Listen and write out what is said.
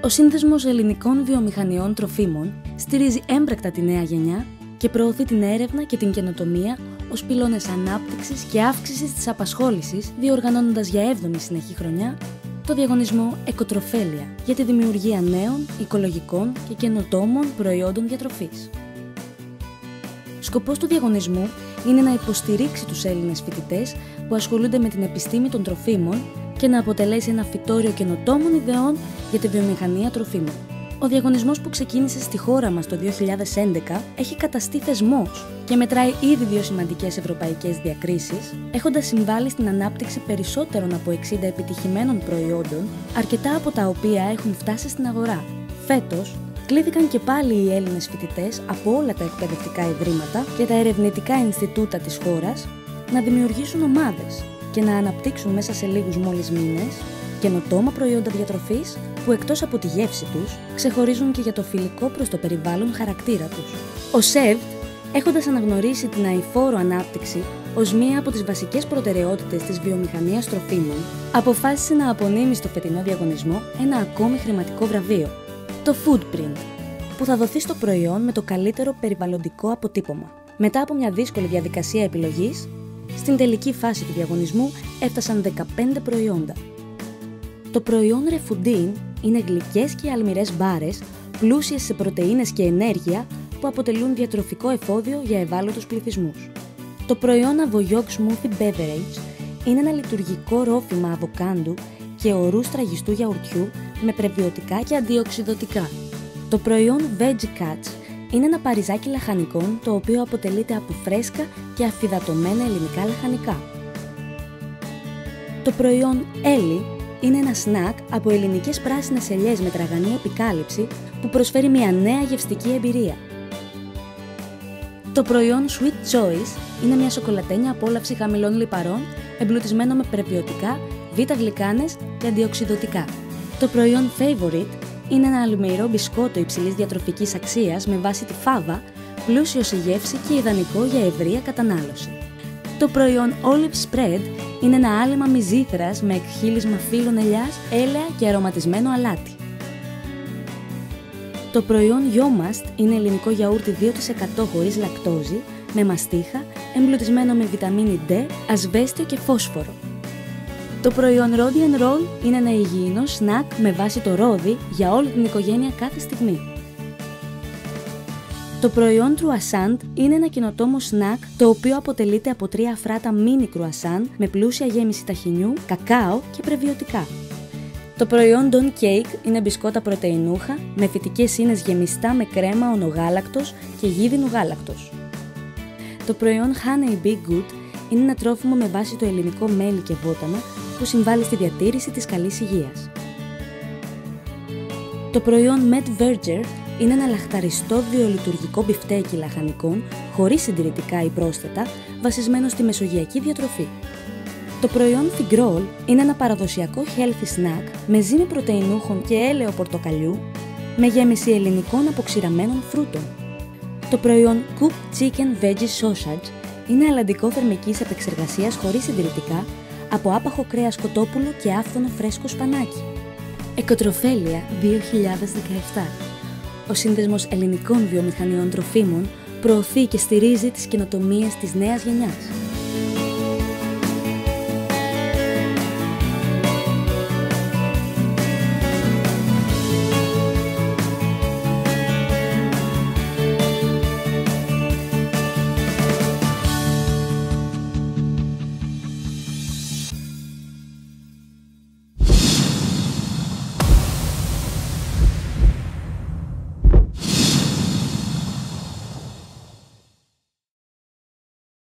Ο Σύνδεσμος Ελληνικών Βιομηχανιών Τροφίμων στηρίζει έμπρακτα τη νέα γενιά και προωθεί την έρευνα και την καινοτομία ως πυλώνες ανάπτυξης και αύξησης της απασχόλησης, διοργανώνοντας για 7η συνεχή χρονιά το διαγωνισμό Εκοτροφέλεια για τη δημιουργία νέων, οικολογικών και καινοτόμων προϊόντων διατροφής. Σκοπός του διαγωνισμού είναι να υποστηρίξει τους Έλληνες φοιτητές που ασχολούνται με την επιστήμη των τροφίμων και να αποτελέσει ένα φυτόριο καινοτόμων ιδεών για τη βιομηχανία τροφίμων. Ο διαγωνισμός που ξεκίνησε στη χώρα μας το 2011 έχει καταστεί θεσμός και μετράει ήδη 2 σημαντικές ευρωπαϊκές διακρίσεις, έχοντας συμβάλει στην ανάπτυξη περισσότερων από 60 επιτυχημένων προϊόντων, αρκετά από τα οποία έχουν φτάσει στην αγορά. Φέτος, κλήθηκαν και πάλι οι Έλληνες φοιτητές από όλα τα εκπαιδευτικά ιδρύματα και τα ερευνητικά Ινστιτούτα της χώρας να δημιουργήσουν ομάδες και να αναπτύξουν μέσα σε λίγους μόλις μήνες καινοτόμα προϊόντα διατροφής που εκτός από τη γεύση τους ξεχωρίζουν και για το φιλικό προς το περιβάλλον χαρακτήρα τους. Ο ΣΕΒΤ, έχοντας αναγνωρίσει την αειφόρο ανάπτυξη ως μία από τις βασικές προτεραιότητες της βιομηχανίας τροφίμων, αποφάσισε να απονείμει στο φετινό διαγωνισμό ένα ακόμη χρηματικό βραβείο, το Foodprint, που θα δοθεί στο προϊόν με το καλύτερο περιβαλλοντικό αποτύπωμα. Μετά από μια δύσκολη διαδικασία επιλογής, στην τελική φάση του διαγωνισμού έφτασαν 15 προϊόντα. Το προϊόν Refoodin είναι γλυκές και αλμυρές μπάρες, πλούσιες σε πρωτεΐνες και ενέργεια που αποτελούν διατροφικό εφόδιο για ευάλωτους πληθυσμούς. Το προϊόν Avoyog Smoothie Beverage είναι ένα λειτουργικό ρόφημα αβοκάντου και ορού στραγιστού γιαουρτιού με πρεβιωτικά και αντιοξυδωτικά. Το προϊόν Veggie Cuts είναι ένα παριζάκι λαχανικών το οποίο αποτελείται από φρέσκα και αφυδατωμένα ελληνικά λαχανικά. Το προϊόν Ellie είναι ένα σνακ από ελληνικές πράσινες ελιές με τραγανή επικάλυψη που προσφέρει μια νέα γευστική εμπειρία. Το προϊόν Sweet Choice είναι μια σοκολατένια απόλαυση χαμηλών λιπαρών εμπλουτισμένο με πρεβιωτικά, β-γλυκάνες και αντιοξυδωτικά. Το προϊόν Favorite είναι ένα αλμυρό μπισκότο υψηλής διατροφικής αξίας με βάση τη φάβα, πλούσιο σε γεύση και ιδανικό για ευρεία κατανάλωση. Το προϊόν Olive Spread είναι ένα άλυμα μυζήθρας με εκχύλισμα φύλλων ελιάς, έλαια και αρωματισμένο αλάτι. Το προϊόν Yomast είναι ελληνικό γιαούρτι 2% χωρίς λακτόζη, με μαστίχα, εμπλουτισμένο με βιταμίνη D, ασβέστιο και φόσφορο. Το προϊόν Rhodian Roll είναι ένα υγιεινό σνακ με βάση το ρόδι για όλη την οικογένεια κάθε στιγμή. Το προϊόν Croissant είναι ένα καινοτόμο σνακ το οποίο αποτελείται από 3 αφράτα μίνι κρουασάν με πλούσια γέμιση ταχινιού, κακάο και πρεβιωτικά. Το προϊόν Don Cake είναι μπισκότα πρωτεϊνούχα με φυτικές ίνες γεμιστά με κρέμα ονογάλακτος και γίδινου γάλακτος. Το προϊόν Honey Be Good είναι ένα τρόφιμο με βάση το ελληνικό μέλι και βότανα που συμβάλλει στη διατήρηση της καλής υγείας. Το προϊόν Med Verger είναι ένα λαχταριστό βιολειτουργικό μπιφτέκι λαχανικών χωρίς συντηρητικά ή πρόσθετα, βασισμένο στη μεσογειακή διατροφή. Το προϊόν Figrol είναι ένα παραδοσιακό healthy snack με ζύμη πρωτεϊνούχων και έλαιο πορτοκαλιού με γέμιση ελληνικών αποξηραμένων φρούτων. Το προϊόν Cooked Chicken Veggie Sausage είναι αλλαντικό θερμικής επεξεργασίας χωρίς συντηρητικά από άπαχο κρέας κοτόπουλο και άφθονο φρέσκο σπανάκι. Εκοτροφέλεια 2017. Ο Σύνδεσμος Ελληνικών Βιομηχανιών Τροφίμων προωθεί και στηρίζει τις καινοτομίες της νέας γενιάς.